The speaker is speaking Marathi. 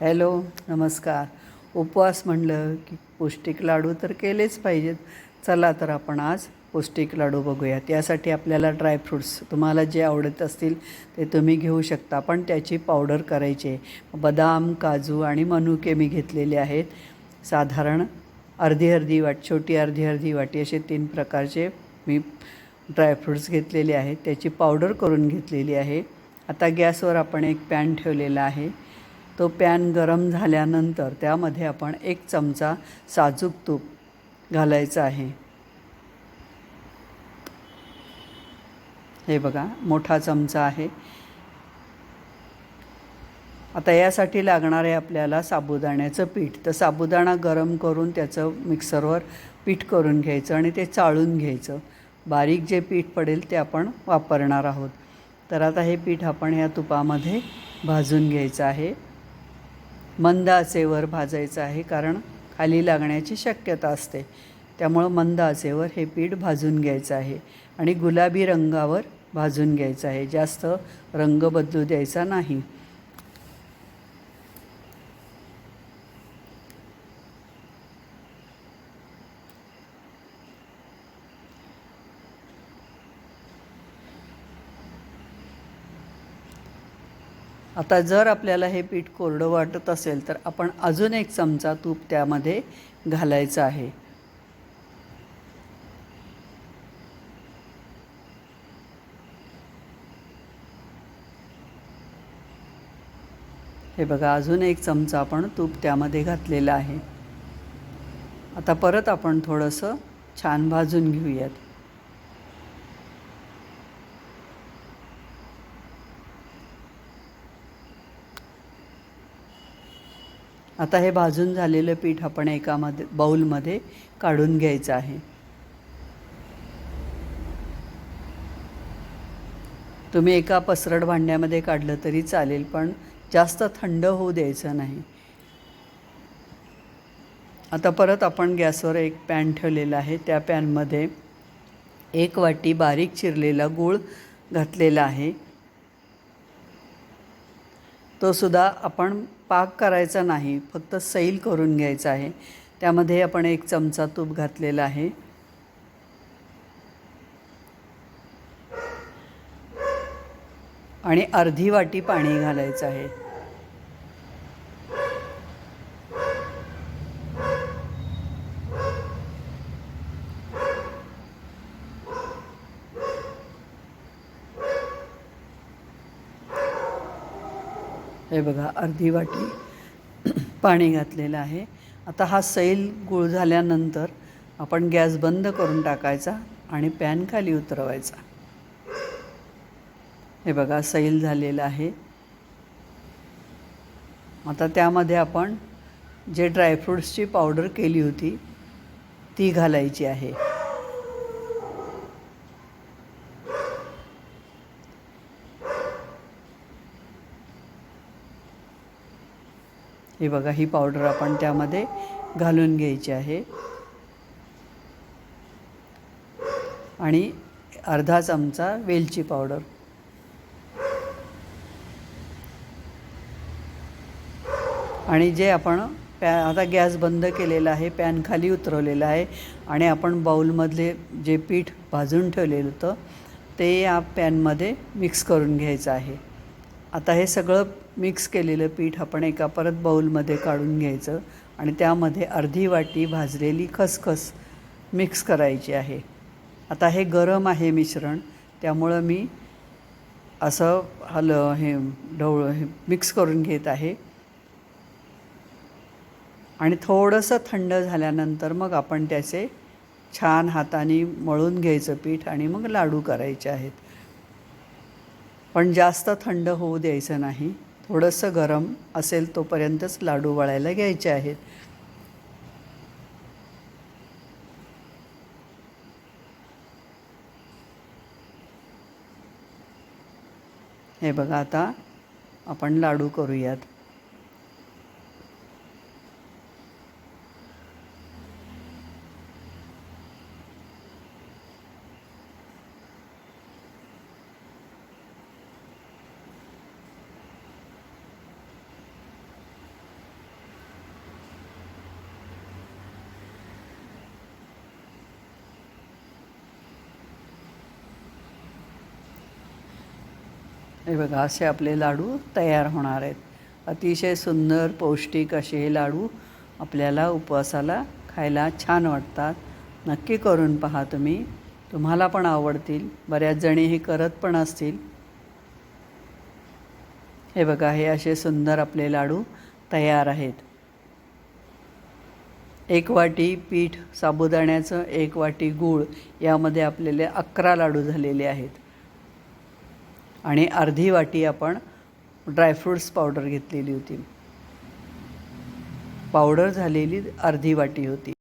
हॅलो, नमस्कार. उपवास म्हणलं की पौष्टिक लाडू तर केलेच पाहिजेत. चला तर आपण आज पौष्टिक लाडू बघूयात. यासाठी आपल्याला ड्रायफ्रूट्स तुम्हाला जे आवडत असतील ते तुम्ही घेऊ शकता, पण त्याची पावडर करायची आहे. बदाम, काजू आणि मनुके मी घेतलेले आहेत. साधारण अर्धी अर्धी छोटी अर्धी अर्धी वाटी असे 3 प्रकारचे मी ड्रायफ्रूट्स घेतलेले आहेत. त्याची पावडर करून घेतलेली आहे. आता गॅसवर आपण एक पॅन ठेवलेला आहे. तो पॅन गरम झाल्यानंतर त्यामध्ये आपण 1 चमचा साजूक तूप घालायचं आहे. हे बघा, मोठा चमचा आहे. आता यासाठी लागणार आहे आपल्याला साबुदाण्याचं पीठ. तर साबुदाणा गरम करून त्याचं मिक्सरवर पीठ करून घ्यायचं आणि ते चाळून घ्यायचं. बारीक जे पीठ पडेल ते आपण वापरणार आहोत. तर आता हे पीठ आपण या तुपामध्ये भाजून घ्यायचं आहे. मंद आचेवर भाजायचं आहे, कारण खाली लागण्याची शक्यता असते. त्यामुळं मंद आचेवर हे पीठ भाजून घ्यायचं आहे आणि गुलाबी रंगावर भाजून घ्यायचं आहे. जास्त रंग बदलू द्यायचा नाही. आता जर आपल्याला हे पीठ कोरडं वाटत असेल तर आपण अजून 1 चमचा तूप त्यामध्ये घालायचं आहे. हे बघा, अजून 1 चमचा आपण तूप त्यामध्ये घातलेलं आहे. आता परत आपण थोडंसं छान भाजून घेऊयात. आता हे भाजून झालेलं पीठ आपण एकामध्ये बाऊलमध्ये काढून घ्यायचं आहे. तुम्ही एका पसरट भांड्यामध्ये काढलं तरी चालेल, पण जास्त थंड होऊ द्यायचं नाही. आता परत आपण गॅसवर एक पॅन ठेवलेला आहे. त्या पॅनमध्ये 1 वाटी बारीक चिरलेला गूळ घातलेला आहे. तो सुद्धा आपण पाक करायचा नाही, फक्त सैल करून घ्यायचा आहे. त्यामध्ये आपण 1 चमचा तूप घातलेला आहे आणि अर्धी वाटी पाणी घालायचं आहे. हे बघा, अर्धी वाटी पाणी घातलेलं आहे. आता हा सैल गूळ झाल्यानंतर आपण गॅस बंद करून टाकायचा आणि पॅन खाली उतरवायचा. हे बघा, सैल झालेलं आहे. आता त्यामध्ये आपण जे ड्रायफ्रूट्सची पावडर केली होती ती घालायची आहे. हे बघा, ही पावडर आपण त्यामध्ये घालून घ्यायची आहे आणि अर्धा चमचा वेलची पावडर. आणि जे आपण आता गॅस बंद केलेला आहे, पॅन खाली उतरवलेला आहे आणि आपण बाऊलमधले जे पीठ भाजून ठेवलेलं होतं ते या पॅनमध्ये मिक्स करून घ्यायचं आहे. आता हे सगळं मिक्स केलेलं पीठ आपण एका परत बाऊलमध्ये काढून घ्यायचं आणि त्यामध्ये अर्धी वाटी भाजलेली खसखस मिक्स करायची आहे. आता हे गरम आहे मिश्रण, त्यामुळं मी असं हे मिक्स करून घेत आहे आणि थोडंसं थंड झाल्यानंतर मग आपण त्याचे छान हाताने मळून घ्यायचं पीठ आणि मग लाडू करायचे आहेत. पण जास्त थंड होऊ द्यायचं नाही, थोडंसं गरम असेल तोपर्यंतच लाडू वळायला घ्यायचे आहेत. हे बघा, आता आपण लाडू करूयात. हे बघा, असे आपले लाडू तयार होणार आहेत. अतिशय सुंदर पौष्टिक असे हे लाडू आपल्याला उपवासाला खायला छान वाटतात. नक्की करून पहा तुम्ही, तुम्हाला पण आवडतील. बऱ्याच जणी हे करत पण असतील. हे बघा, हे असे सुंदर आपले लाडू तयार आहेत. 1 वाटी पीठ साबुदाण्याचं, 1 वाटी गूळ, यामध्ये आपल्याला 11 लाडू झालेले आहेत. आणि अर्धी वाटी आपण ड्रायफ्रूट्स पावडर घेतलेली होती. पावडर झालेली अर्धी वाटी होती.